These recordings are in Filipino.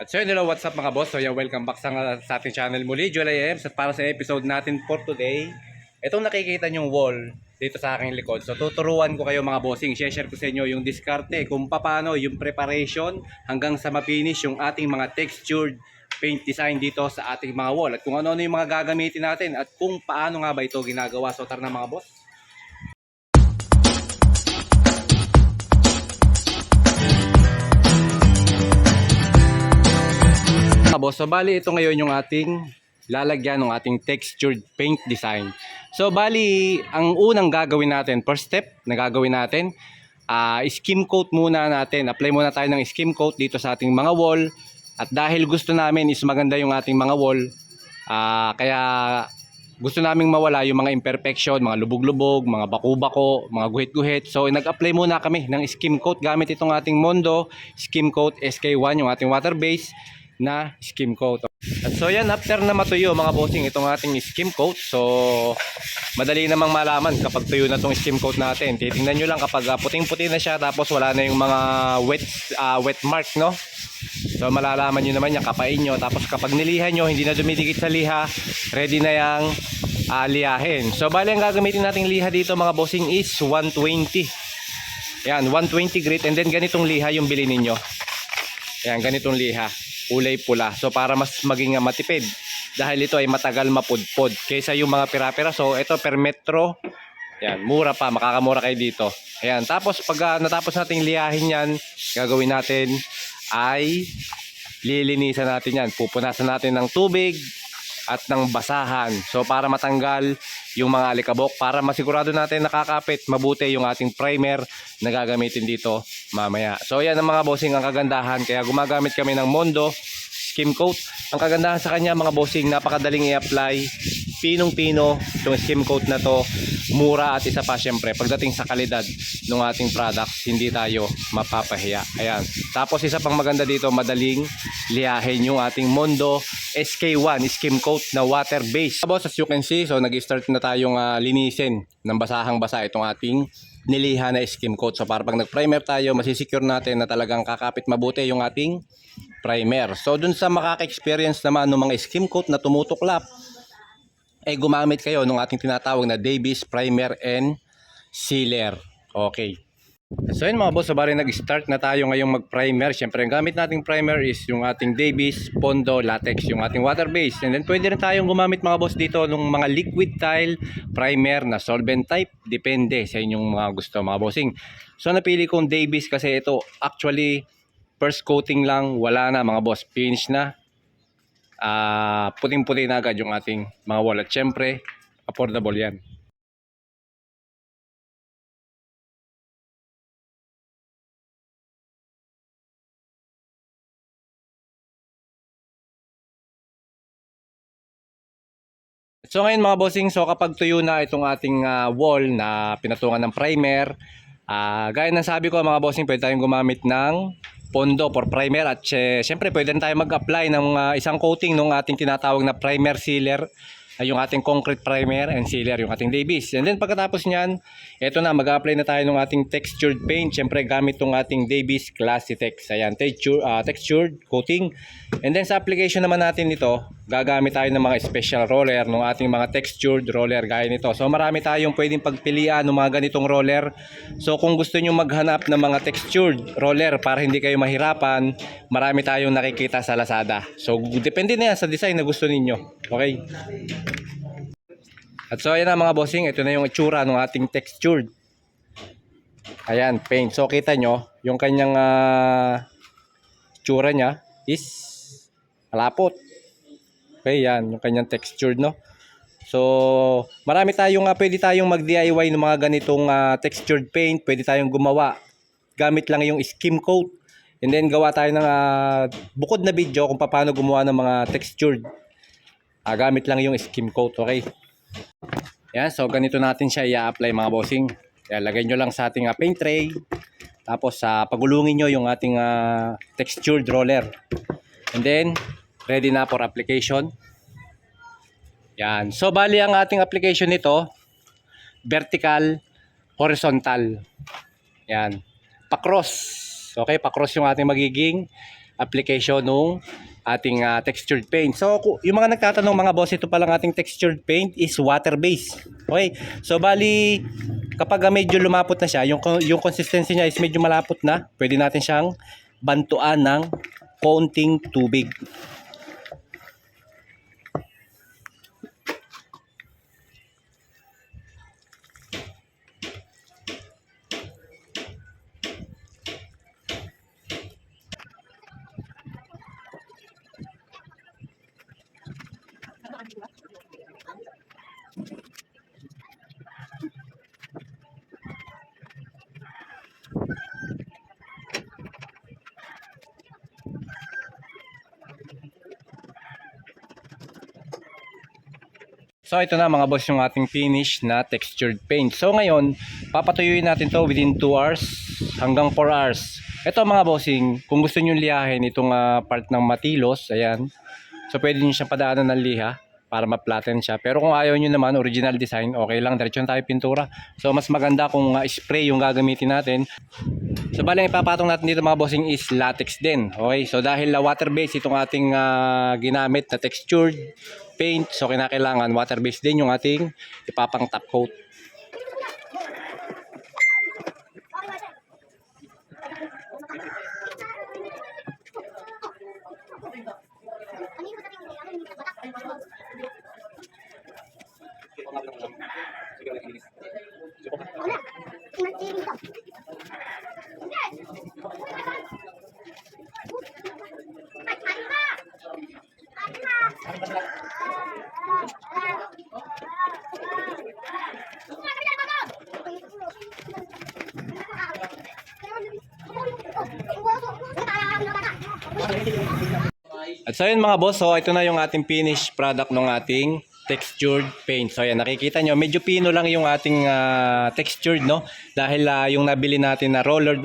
At so hello, what's up mga boss? So welcome back sa ating channel muli, July Ems. At para sa episode natin for today, itong nakikita nyong wall dito sa aking likod. So tuturuan ko kayo mga bossing, share ko sa inyo yung diskarte, kung paano yung preparation hanggang sa mapinish yung ating mga textured paint design dito sa ating mga wall. At kung ano-ano yung mga gagamitin natin at kung paano nga ba ito ginagawa. So tara na mga boss. Boss, so bali ito ngayon yung ating lalagyan ng ating textured paint design. So bali ang unang gagawin natin, first step na gagawin natin, skim coat muna natin. Apply muna tayo ng skim coat dito sa ating mga wall. At dahil gusto namin is maganda yung ating mga wall, kaya gusto naming mawala yung mga imperfection, mga lubog-lubog, mga bako-bako, mga guhit-guhit. So nag-apply muna kami ng skim coat gamit itong ating Mondo Skim Coat SK1, yung ating water base na skim coat. At so yan, after na matuyo mga bossing itong ating skim coat, so madali namang malaman kapag tuyo na itong skim coat natin. Titingnan nyo lang kapag puting-puti na siya tapos wala na yung mga wet mark, no? So malalaman nyo naman yan, kapain nyo. Tapos kapag nilihan nyo, hindi na dumidikit sa liha, ready na yung lihahin. So bali ang gagamitin nating liha dito mga bossing is 120. Yan, 120 grit, and then ganitong liha yung bilhin ninyo. Yan, ganitong liha, kulay pula. So para mas maging matipid, dahil ito ay matagal mapudpod kaysa yung mga pira-pira. So ito per metro, yan, mura pa, makakamura kayo dito. Ayan, tapos pag natapos nating lihahin yan, gagawin natin ay lilinisan natin yan. Pupunasan natin ng tubig at ng basahan. So para matanggal yung mga alikabok, para masigurado natin nakakapit mabuti yung ating primer na gagamitin dito mamaya. So yan ang mga bossing ang kagandahan, kaya gumagamit kami ng Mondo Skim Coat. Ang kagandahan sa kanya mga bossing, napakadaling i-apply, pinong-pino itong skim coat na to, mura, at isa pa syempre pagdating sa kalidad ng ating product, hindi tayo mapapahiya. Ayan, tapos isa pang maganda dito, madaling liyahin yung ating Mondo SK1 Skim Coat na water base. Boss, as you can see, so nag-start na tayong linisin ng basahang basa itong ating niliha na skim coat. So para pag nag-primer tayo, masisecure natin na talagang kakapit mabuti yung ating primer. So dun sa makaka-experience naman ng mga skim coat na tumutuklap, ay gumamit kayo ng ating tinatawag na Davis Primer and Sealer. Okay. So yun mga boss, so bali nag-start na tayo ngayong mag-primer. Siyempre ang gamit nating primer is yung ating Davis Pondo Latex, yung ating water base. And then pwede rin tayong gumamit mga boss dito ng mga liquid tile primer na solvent type. Depende sa inyong mga gusto mga bossing. So napili kong Davis kasi ito actually first coating lang, wala na mga boss, finish na. Puting-puti na agad yung ating mga wall. At syempre affordable yan. So ngayon mga bossing, so kapag tuyo na itong ating wall na pinatungan ng primer, gaya ng sabi ko mga bossing, pwede tayong gumamit ng Pondo for primer. At syempre pwede rin tayo mag-apply ng isang coating ng ating tinatawag na primer sealer, yung ating concrete primer and sealer, yung ating Davis. And then pagkatapos nyan, eto na, mag-apply na tayo ng ating textured paint. Syempre gamit tong ating Davis Classy Tex. Ayan, textured coating. And then sa application naman natin nito, gagamit tayo ng mga special roller, ng ating mga textured roller gaya nito. So marami tayong pwedeng pagpilian ng mga ganitong roller. So kung gusto nyo maghanap ng mga textured roller para hindi kayo mahirapan, marami tayong nakikita sa Lazada. So depende na yan sa design na gusto ninyo. Okay? At so ayan na mga bossing, ito na yung itsura ng ating textured. Ayan, paint. So kita nyo, yung kanyang itsura nya is malapot. Okay, yan, yung kanyang textured, no? So marami tayong pwede tayong mag-DIY ng mga ganitong textured paint. Pwede tayong gumawa gamit lang yung skim coat. And then gawa tayo ng bukod na video kung paano gumawa ng mga textured. Gamit lang yung skim coat, okay? Yan, so ganito natin siya i-apply mga bossing. Kaya lagay nyo lang sa ating paint tray. Tapos pagulungin nyo yung ating textured roller. And then ready na for application. Yan. So bali ang ating application nito, vertical, horizontal. Yan. Pa-cross. Okay, pa-cross yung ating magiging application nung ating textured paint. So yung mga nagtatanong mga boss, ito palang ating textured paint is water based. Okay, so bali kapag medyo lumapot na siya, yung consistency niya is medyo malapot na, pwede natin siyang bantuan ng konting tubig. So ito na mga boss yung ating finish na textured paint. So ngayon, papatuyuin natin to within 2 hours hanggang 4 hours. Ito mga bossing, kung gusto niyo lihahin itong part ng matilos, ayan. So pwede niyo siyang padaanan ng liha para ma-flatten siya. Pero kung ayaw niyo naman original design, okay lang, diretso na tayo pintura. So mas maganda kung spray yung gagamitin natin. So bali ipapatong natin dito mga bossing is latex din. Okay? So dahil water based itong ating ginamit na textured paint, so kinakailangan water based din yung ating ipapang top coat. At so yun mga boss, so ito na yung ating finished product ng ating textured paint. So yan, nakikita nyo, medyo pino lang yung ating textured, no? Dahil yung nabili natin na roller,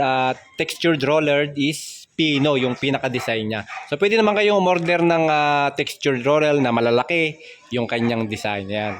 textured roller is pino, yung pinaka-design niya. So pwede naman kayong umorder ng textured roller na malalaki yung kanyang design. Yan.